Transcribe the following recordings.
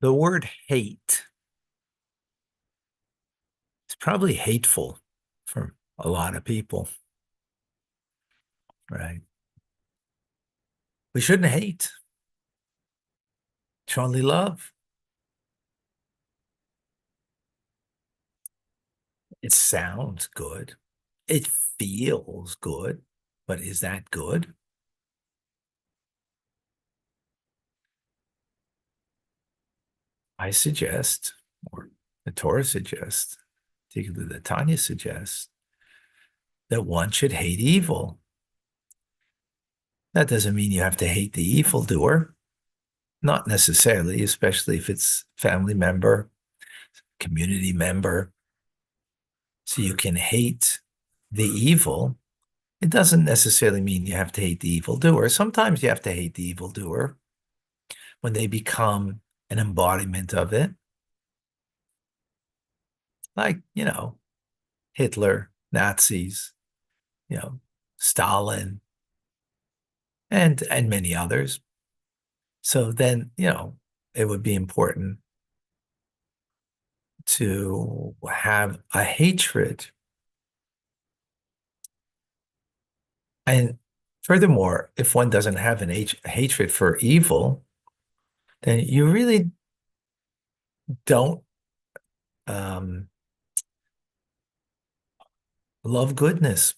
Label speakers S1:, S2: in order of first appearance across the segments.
S1: The word hate is probably hateful for a lot of people, right? We shouldn't hate, should only love. It sounds good. It feels good, but is that good? I suggest, or the Torah suggests, particularly the Tanya suggests, that one should hate evil. That doesn't mean you have to hate the evildoer. Not necessarily, especially if it's family member, community member. So you can hate the evil. It doesn't necessarily mean you have to hate the evildoer. Sometimes you have to hate the evildoer when they become an embodiment of it. Like, Hitler, Nazis, you know, Stalin, and many others. So then, it would be important to have a hatred. And furthermore, if one doesn't have a hatred for evil, then you really don't um, love goodness,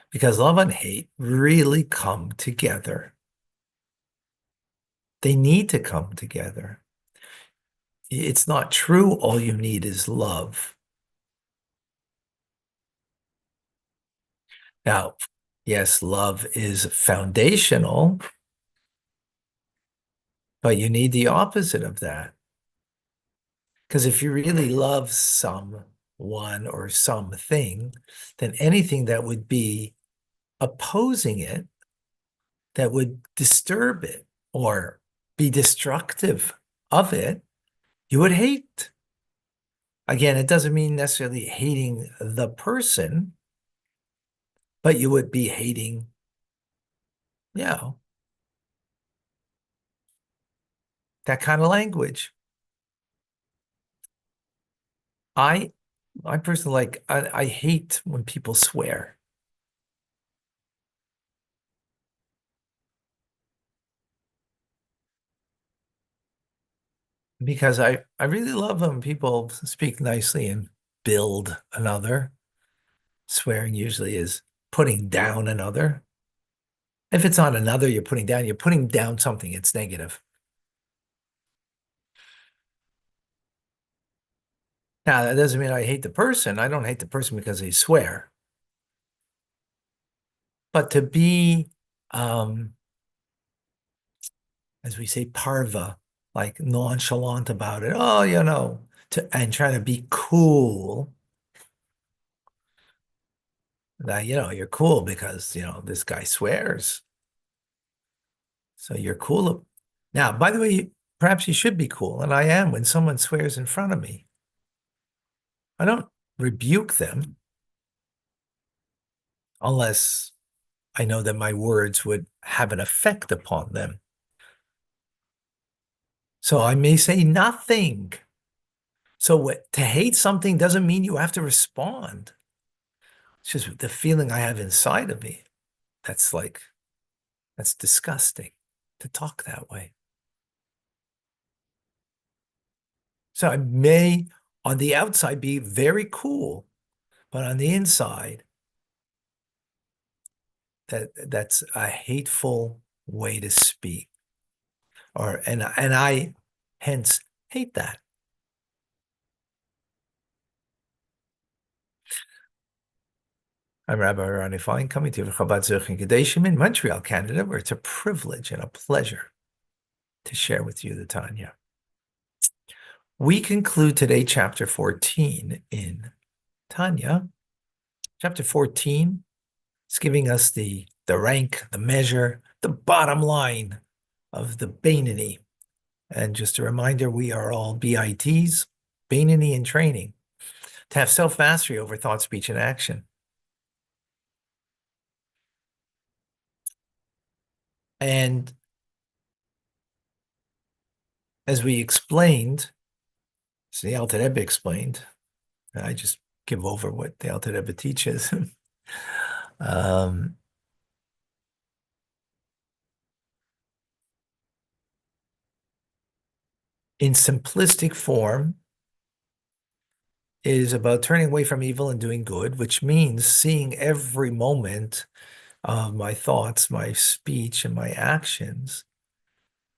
S1: because love and hate really come together. They need to come together. It's not true all you need is love. Now, yes, love is foundational, but you need the opposite of that. Because if you really love someone or something, then anything that would be opposing it, that would disturb it or be destructive of it, you would hate. Again, it doesn't mean necessarily hating the person, but you would be hating, yeah, that kind of language. I I personally I hate when people swear, because I really love when people speak nicely and build another. Swearing usually is putting down another. If it's on another you're putting down something, it's negative. Now, that doesn't mean I hate the person. I don't hate the person because they swear. But to be, um, as we say, parva, like nonchalant about it, oh, and trying to be cool. Now, you're cool because, this guy swears. So you're cool. Now, by the way, perhaps you should be cool, and I am when someone swears in front of me. I don't rebuke them unless I know that my words would have an effect upon them. So I may say nothing. So to hate something doesn't mean you have to respond. It's just the feeling I have inside of me. That's that's disgusting to talk that way. So I may, on the outside, be very cool, but on the inside, that's a hateful way to speak. And I hence hate that. I'm Rabbi Ronnie Fine, coming to you from Chabad Zurich Kadeshim in Montreal, Canada, where it's a privilege and a pleasure to share with you the Tanya. We conclude today chapter 14 in Tanya. Chapter 14 is giving us the rank, the measure, the bottom line of the Beinoni. And just a reminder, we are all BITs, Beinoni in training, to have self-mastery over thought, speech, and action. And as we explained, so the Alter Rebbe explained, I just give over what the Alter Rebbe teaches. um, in simplistic form, is about turning away from evil and doing good, which means seeing every moment of my thoughts, my speech, and my actions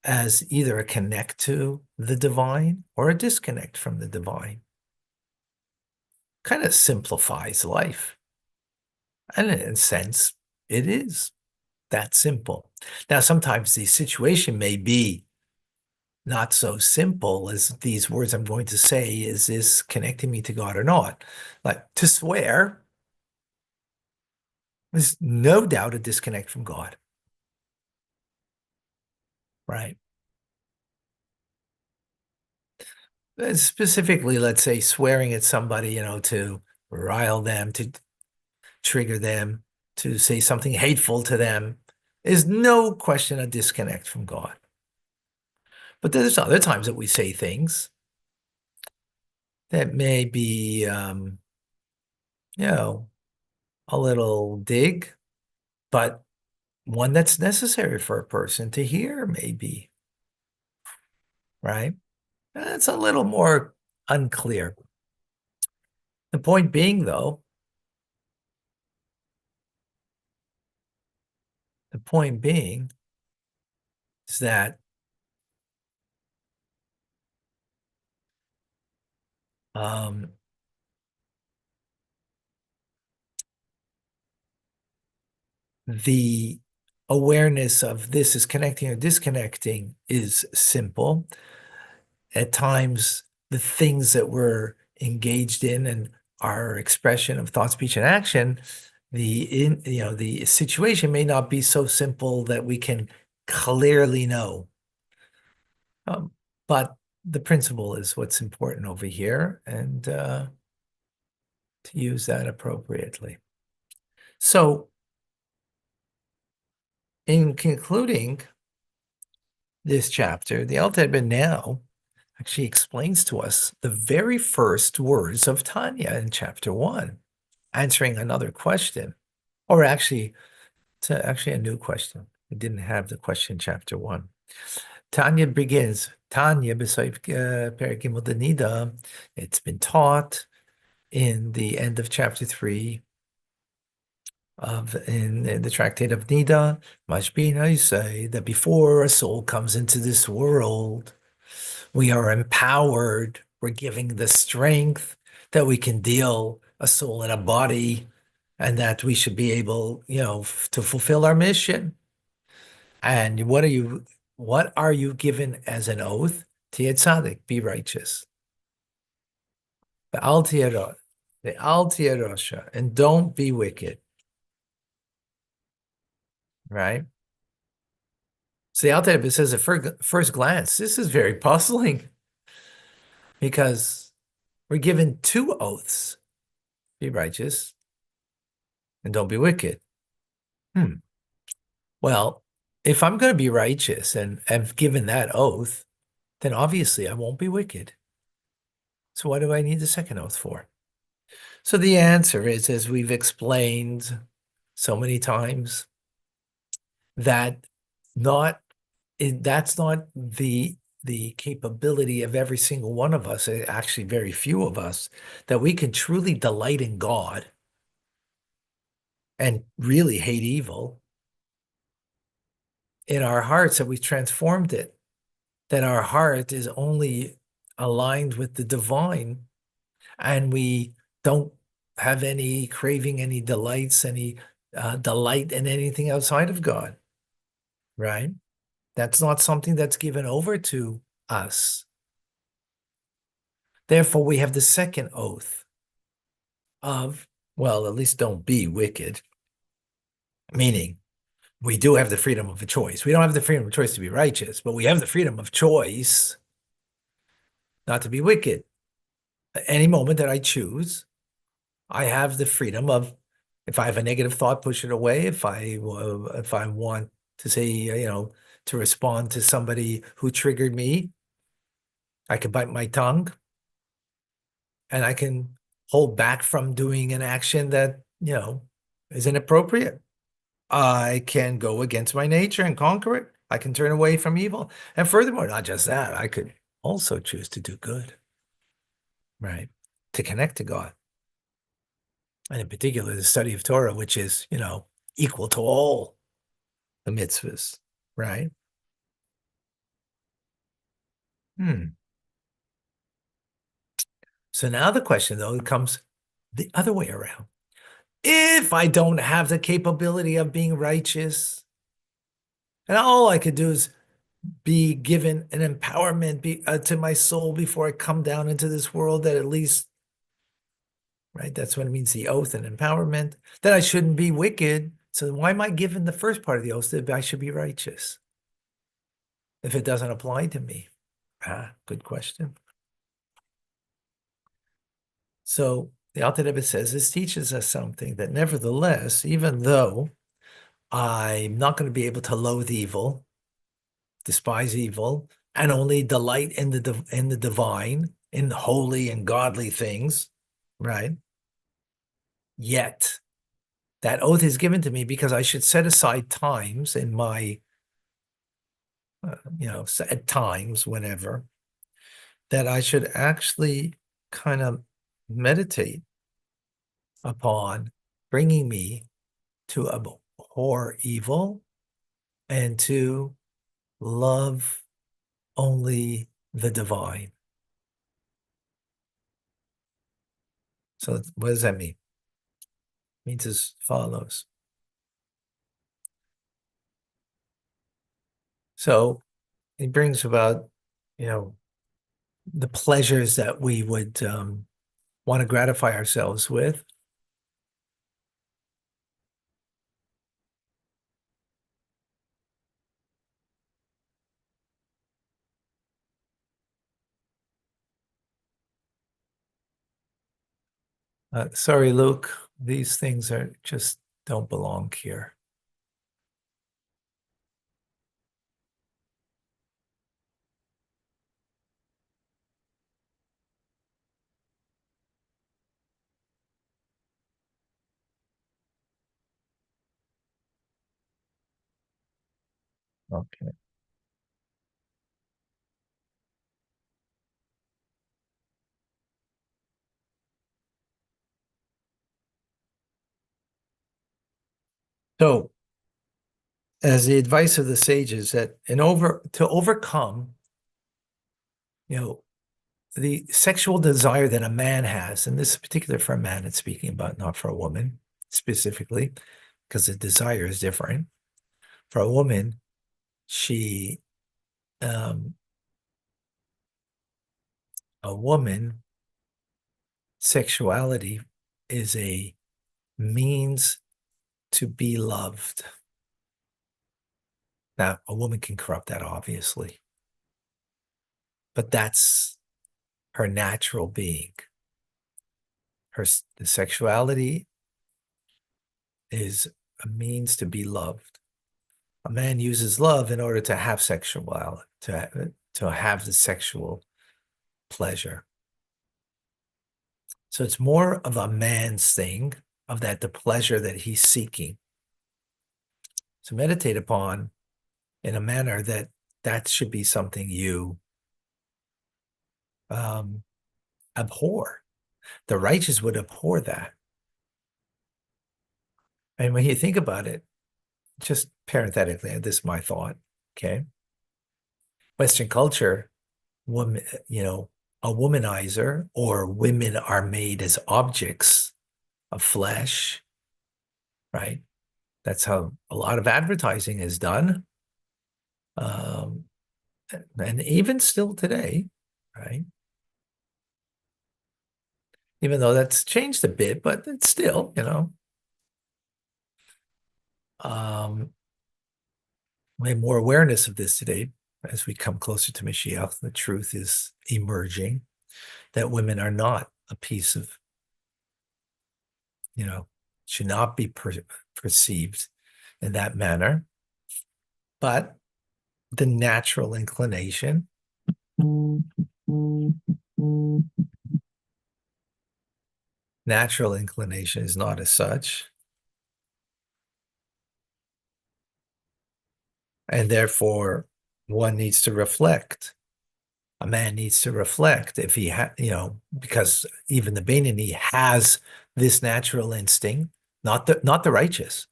S1: as either a connect to the divine or a disconnect from the divine. Kind of simplifies life. And in a sense, it is that simple. Now, sometimes the situation may be not so simple as these words I'm going to say. Is this connecting me to God or not? Like to swear is no doubt a disconnect from God, right? Specifically, let's say swearing at somebody, to rile them, to trigger them, to say something hateful to them is no question a disconnect from God. But there's other times that we say things that may be, you know, a little dig, but one that's necessary for a person to hear, maybe, right? That's a little more unclear. The point being, though, the point being is that um, the awareness of this is connecting or disconnecting is simple. At times, the things that we're engaged in and our expression of thought, speech, and action, the situation may not be so simple that we can clearly know. But the principle is what's important over here, and to use that appropriately. So, in concluding this chapter, the Alter Rebbe now actually explains to us the very first words of Tanya in chapter 1, answering another question, or actually, it's actually a new question. We didn't have the question in chapter 1. Tanya begins, Tanya, beside Perek Gimel Nida, it's been taught in the end of chapter 3 in the tractate of Nida, Mashbina, say that before a soul comes into this world, we are empowered. We're giving the strength that we can deal a soul in a body, and that we should be able, to fulfill our mission. And what are you given as an oath? Tiyat tzaddik, be righteous. The al tiyarosha, and don't be wicked, right? So the Alter Rebbe says at first glance, this is very puzzling because we're given two oaths: be righteous and don't be wicked. Well, if I'm going to be righteous and have given that oath, then obviously I won't be wicked. So what do I need the second oath for? So the answer is, as we've explained so many times, that that's not the capability of every single one of us, actually very few of us, that we can truly delight in God and really hate evil in our hearts, that we've transformed it, that our heart is only aligned with the divine, and we don't have any craving, any delights, any delight in anything outside of God, right? That's not something that's given over to us. Therefore, we have the second oath of, well, at least don't be wicked, meaning we do have the freedom of a choice. We don't have the freedom of choice to be righteous, but we have the freedom of choice not to be wicked. At any moment that I choose, I have the freedom of, if I have a negative thought, push it away. If I want to say, to respond to somebody who triggered me. I can bite my tongue and I can hold back from doing an action that, is inappropriate. I can go against my nature and conquer it. I can turn away from evil. And furthermore, not just that, I could also choose to do good, right? To connect to God. And in particular, the study of Torah, which is, equal to all the mitzvahs, right? Hmm. So now the question, though, comes the other way around. If I don't have the capability of being righteous, and all I could do is be given an empowerment to my soul before I come down into this world, that at least, right, that's what it means, the oath and empowerment, that I shouldn't be wicked. So why am I given the first part of the oath that I should be righteous if it doesn't apply to me? Good question. So the Alter Rebbe says this teaches us something, that nevertheless, even though I'm not going to be able to loathe evil, despise evil, and only delight in the divine, in holy and godly things, right? Yet that oath is given to me because I should set aside times in my, at times, whenever, that I should actually kind of meditate upon bringing me to abhor evil and to love only the divine. So what does that mean? It means as follows. So it brings about, the pleasures that we would want to gratify ourselves with. Sorry, Luke, these things just don't belong here. Okay. So, as the advice of the sages, that to overcome, the sexual desire that a man has, and this is particular for a man, it's speaking about, not for a woman specifically, because the desire is different. For a woman, she, a woman, sexuality is a means to be loved. Now, a woman can corrupt that, obviously, but that's her natural being. The sexuality is a means to be loved. A man uses love in order to have sexuality, to have the sexual pleasure. So it's more of a man's thing, of the pleasure that he's seeking. So meditate upon in a manner that should be something you abhor. The righteous would abhor that. And when you think about it, just parenthetically, this is my thought, okay? Western culture, woman, a womanizer, or women are made as objects of flesh, right? That's how a lot of advertising is done. And even still today, right? Even though that's changed a bit, but it's still, we have more awareness of this today as we come closer to Mashiach. The truth is emerging that women are not a piece of, should not be perceived in that manner. But the natural inclination is not as such. And therefore, one needs to reflect. A man needs to reflect if he because even the Beinoni has this natural instinct, not the righteous.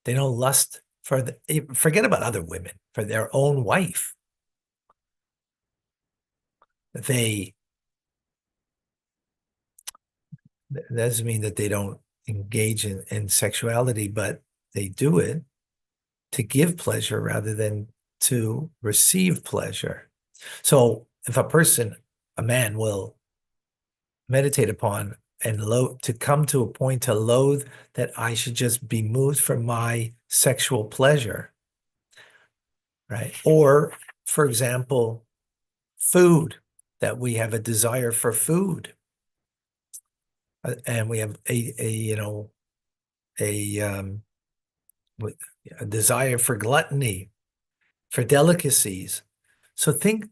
S1: They don't lust forget about other women, for their own wife. They That doesn't mean that they don't engage in sexuality, but they do it to give pleasure rather than to receive pleasure. So if a man will meditate upon and to come to a point to loathe that I should just be moved from my sexual pleasure, right? Or, for example, food, that we have a desire for food, and we have a a desire for gluttony, for delicacies. So think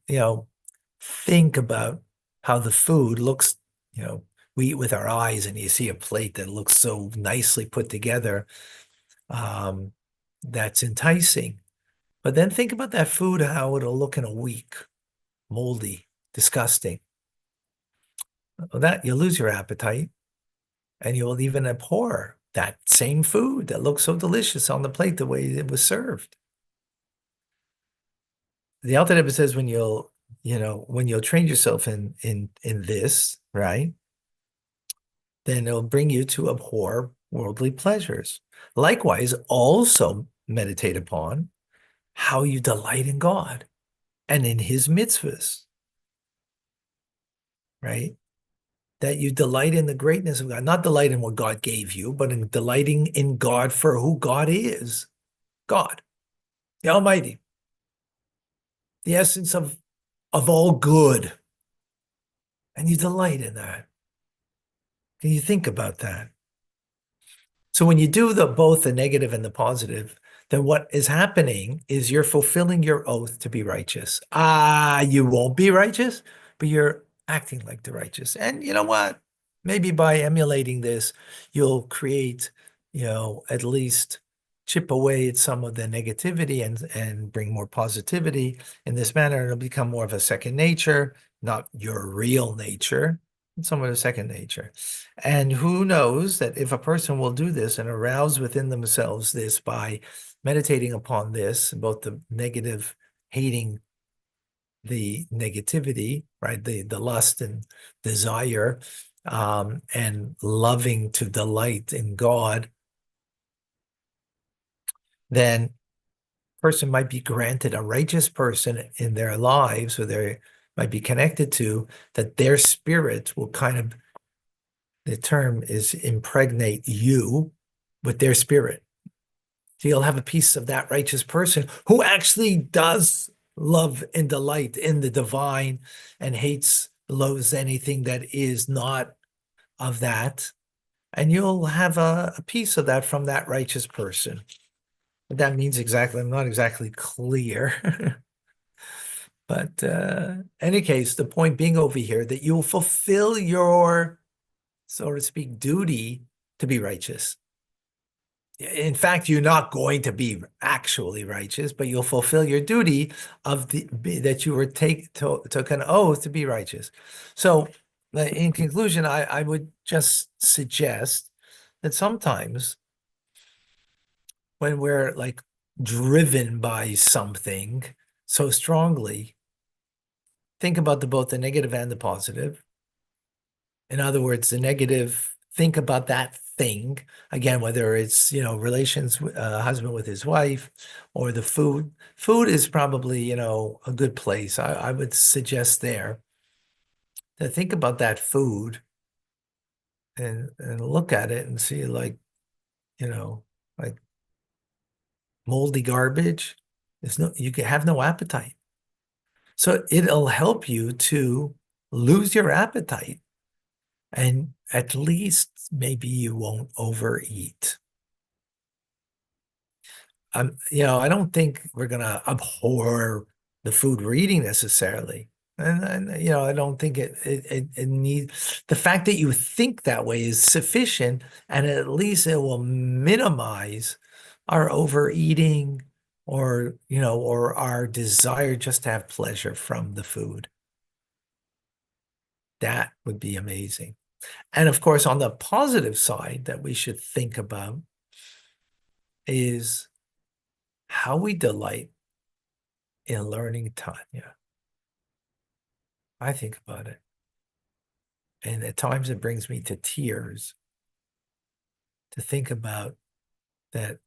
S1: about how the food looks. We eat with our eyes, and you see a plate that looks so nicely put together. Um, that's enticing. But then think about that food, how it'll look in a week, moldy, disgusting. Well, that you lose your appetite, and you will even abhor that same food that looks so delicious on the plate the way it was served. The Alter Rebbe says when you'll train yourself in this, right, then it'll bring you to abhor worldly pleasures. Likewise, also meditate upon how you delight in God and in his mitzvahs, right? That you delight in the greatness of God, not delight in what God gave you, but in delighting in God for who God is. God, the Almighty, the essence of all good. And you delight in that. Can you think about that? So when you do both the negative and the positive, then what is happening is you're fulfilling your oath to be righteous. You won't be righteous, but you're acting like the righteous. And you know what? Maybe by emulating this, you'll create, at least chip away at some of the negativity and bring more positivity in this manner. It'll become more of a second nature, not your real nature, somewhat of second nature. And who knows that if a person will do this and arouse within themselves this by meditating upon this, both the negative, hating the negativity, right? The lust and desire, and loving to delight in God, then person might be granted a righteous person in their lives, or they might be connected to, that their spirit will kind of, the term is impregnate you with their spirit. So you'll have a piece of that righteous person who actually does love and delight in the divine and loathes anything that is not of that. And you'll have a piece of that from that righteous person. What that means exactly, I'm not exactly clear. But any case, the point being over here that you will fulfill your, so to speak, duty to be righteous. In fact, you're not going to be actually righteous, but you'll fulfill your duty that you were took an oath to be righteous. So, in conclusion, I would just suggest that sometimes when we're like driven by something so strongly, think about both the negative and the positive. In other words, the negative, think about that thing again, whether it's, relations, husband with his wife, or the food. Food is probably, a good place. I would suggest there to think about that food and look at it and see like, like moldy garbage. You can have no appetite. So it'll help you to lose your appetite. And at least maybe you won't overeat. I don't think we're gonna abhor the food we're eating necessarily. And I don't think it needs the fact that you think that way is sufficient, and at least it will minimize our overeating or our desire just to have pleasure from the food. That would be amazing. And of course, on the positive side that we should think about is how we delight in learning Tanya. I think about it. And at times it brings me to tears to think about that,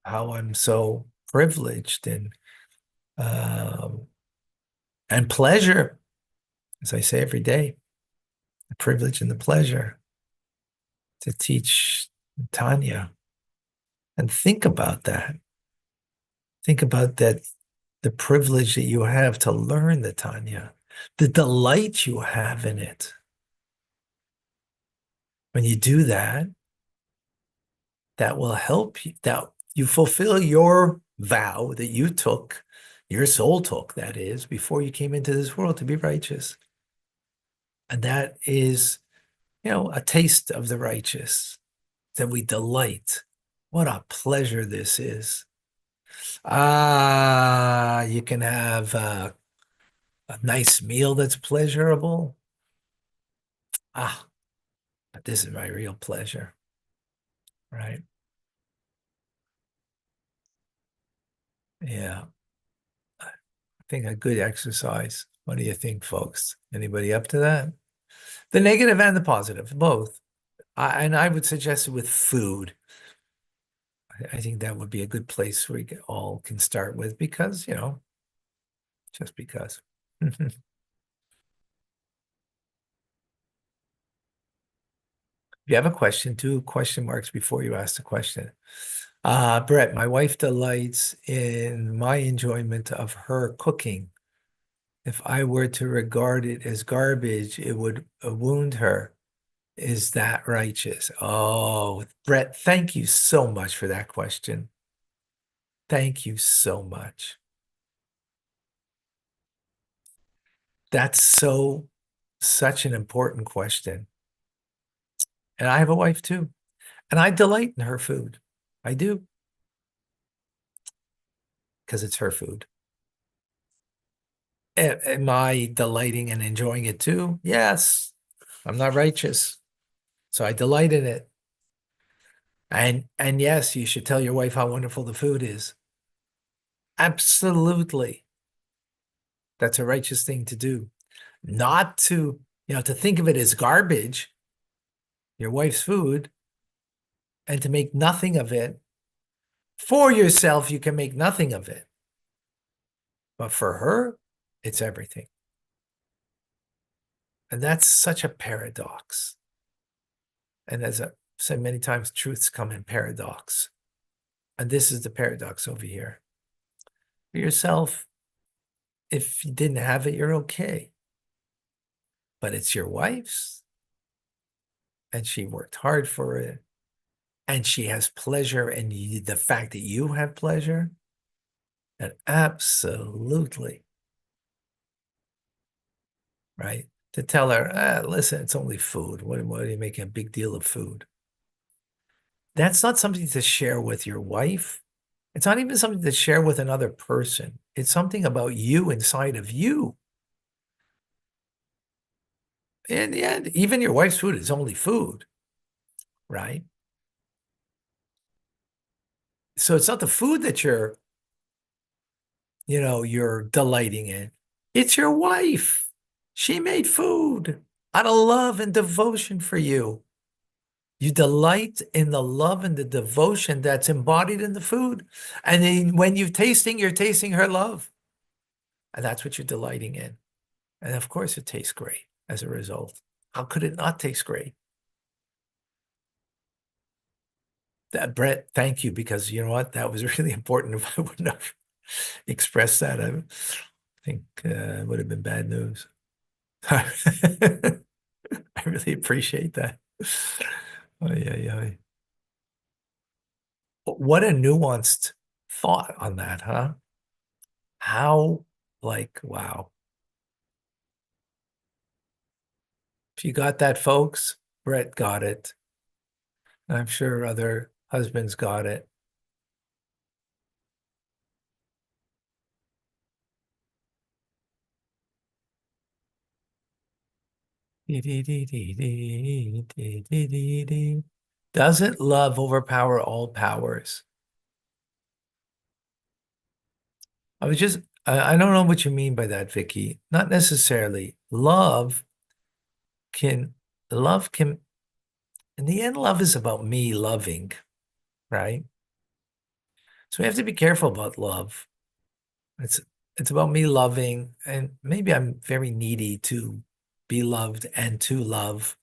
S1: how I'm so privileged um, and pleasure, as I say every day, the privilege and the pleasure to teach Tanya. And think about that. Think about that, the privilege that you have to learn the Tanya, the delight you have in it. When you do that, that will help you, that you fulfill your vow that you took, your soul took, that is, before you came into this world to be righteous. And that is, a taste of the righteous, that we delight. What a pleasure this is. You can have a nice meal that's pleasurable. But this is my real pleasure, right? Yeah. I think a good exercise. What do you think, folks? Anybody up to that? The negative and the positive, both. And I would suggest it with food. I think that would be a good place we all can start with because, just because. If you have a question, do question marks before you ask the question. Brett, my wife delights in my enjoyment of her cooking. If I were to regard it as garbage, it would wound her. Is that righteous? Oh, Brett, thank you so much for that question. Thank you so much. That's such an important question. And I have a wife too, and I delight in her food. I do, because it's her food. Am I delighting and enjoying it too? Yes. I'm not righteous, so I delight in it. And yes, you should tell your wife how wonderful the food is. Absolutely. That's a righteous thing to do. Not to think of it as garbage, your wife's food, and to make nothing of it. For yourself, you can make nothing of it. But for her, it's everything. And that's such a paradox. And as I've said many times, truths come in paradox. And this is the paradox over here. For yourself, if you didn't have it, you're okay. But it's your wife's, and she worked hard for it, and she has pleasure, and the fact that you have pleasure, and absolutely, right? To tell her, listen, it's only food. What are you making a big deal of food? That's not something to share with your wife. It's not even something to share with another person. It's something about you inside of you. In the end, even your wife's food is only food, right? So it's not the food that you're delighting in. It's your wife. She made food out of love and devotion for you. You delight in the love and the devotion that's embodied in the food. And then when you're tasting her love. And that's what you're delighting in. And of course, it tastes great as a result. How could it not taste great? Brett, thank you, because you know what? That was really important. If I wouldn't have expressed that, I think it would have been bad news. I really appreciate that. Oh, yeah, yeah. what a nuanced thought on that, huh? How, like, wow. If you got that, folks, Brett got it. And I'm sure other husbands got it. Doesn't love overpower all powers? I don't know what you mean by that, Vicky. Not necessarily. Can, love can, in the end, love is about me loving, right? So we have to be careful about love. It's it's about me loving, and maybe I'm very needy to be loved and to love,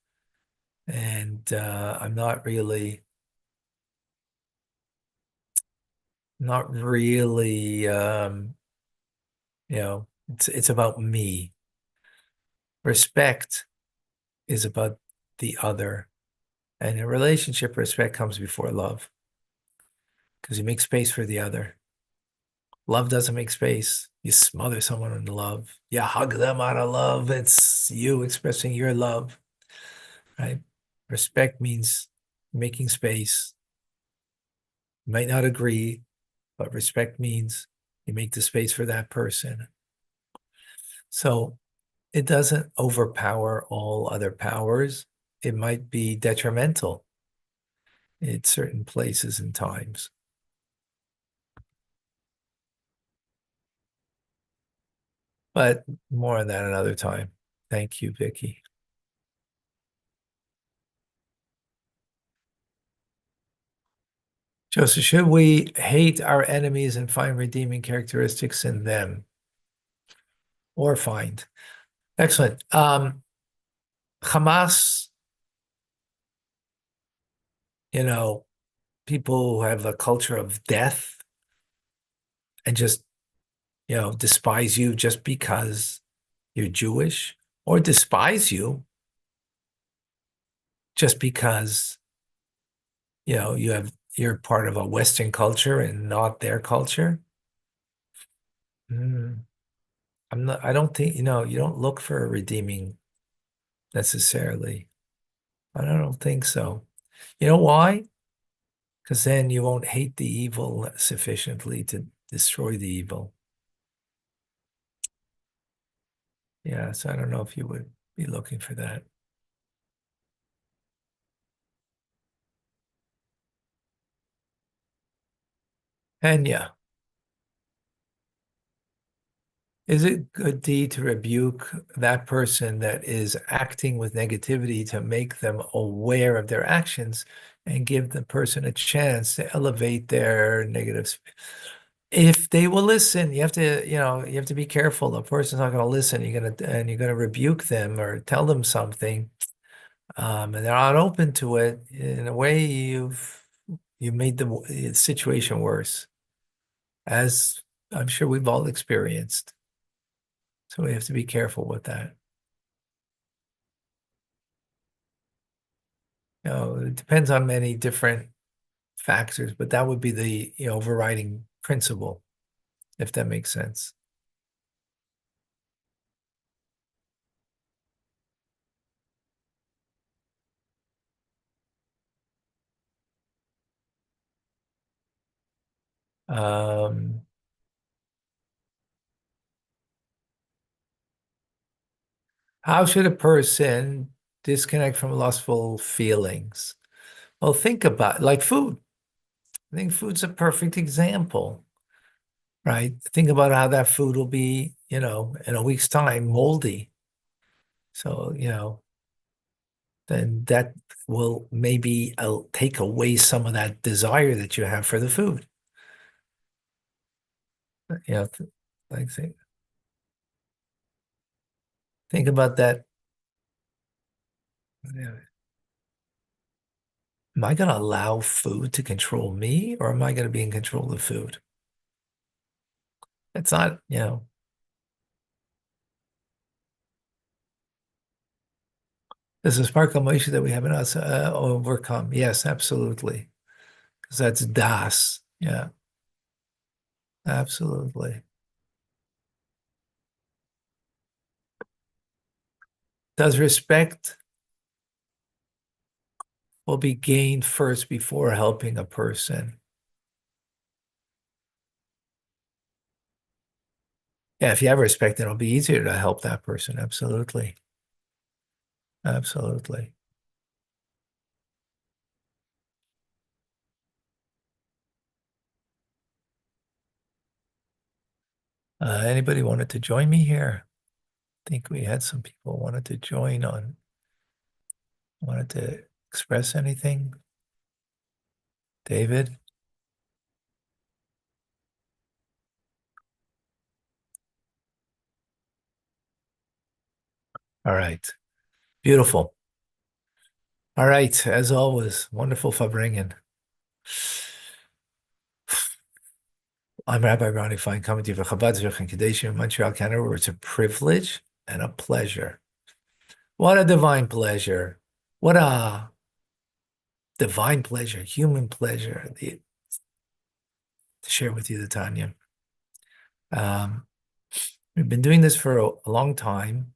S1: and I'm not really, it's about me. Respect is about the other, and in a relationship, respect comes before love because you make space for the other. Love doesn't make space. You smother someone in love. You hug them out of love. It's you expressing your love, right? Respect means making space. You might not agree, but respect means you make the space for that person. So it doesn't overpower all other powers. It might be detrimental in certain places and times. But more on that another time. Thank you, Vicky. Joseph, should we hate our enemies and find redeeming characteristics in them? Or find? Excellent. Hamas, you know, people who have a culture of death and just, despise you just because you're Jewish, or despise you just because, you're part of a Western culture and not their culture. Mm, I don't think, you don't look for a redeeming necessarily. I don't think so. You know why? Because then you won't hate the evil sufficiently to destroy the evil. Yeah, so I don't know if you would be looking for that. And yeah, is it good deed to rebuke that person that is acting with negativity to make them aware of their actions and give the person a chance to elevate their negatives? If they will listen, you have to be careful. The person's not going to listen. You're going to rebuke them or tell them something, and they're not open to it. In a way, you made the situation worse, as I'm sure we've all experienced. So we have to be careful with that. It depends on many different factors, but that would be the, overriding principle, if that makes sense. Um, how should a person disconnect from lustful feelings? Well, think about like food. I think food's a perfect example, right? Think about how that food will be, in a week's time, moldy. So, then that will maybe take away some of that desire that you have for the food. You know, like think about that. Am I going to allow food to control me, or am I going to be in control of food? It's not, there's a sparkle issue that we haven't overcome. Yes, absolutely. because that's das. Yeah, absolutely. Does respect will be gained first before helping a person? Yeah, if you have respect, then it'll be easier to help that person. Absolutely. Absolutely. Anybody wanted to join me here? I think we had some people wanted to join on, wanted to express anything. David? All right. Beautiful. All right. As always, wonderful Fabringen. I'm Rabbi Ronnie Fine coming to you from Chabad Zurich and Kadesh in Montreal, Canada, where it's a privilege and a pleasure. What a divine pleasure. What a divine pleasure, human pleasure to share with you the Tanya. Um, we've been doing this for a long time,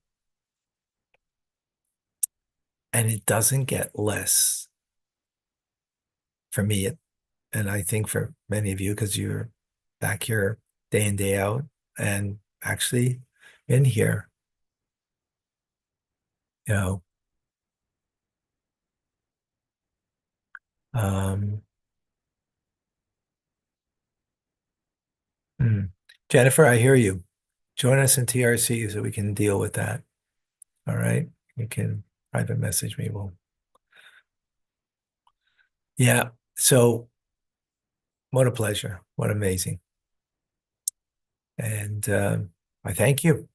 S1: and it doesn't get less for me. And I think for many of you, because you're back here day in, day out, and actually in here, you know, um, hmm. Jennifer, I hear you. Join us in TRC so we can deal with that. All right. You can private message me. Well, yeah. So what a pleasure. What amazing. And I thank you.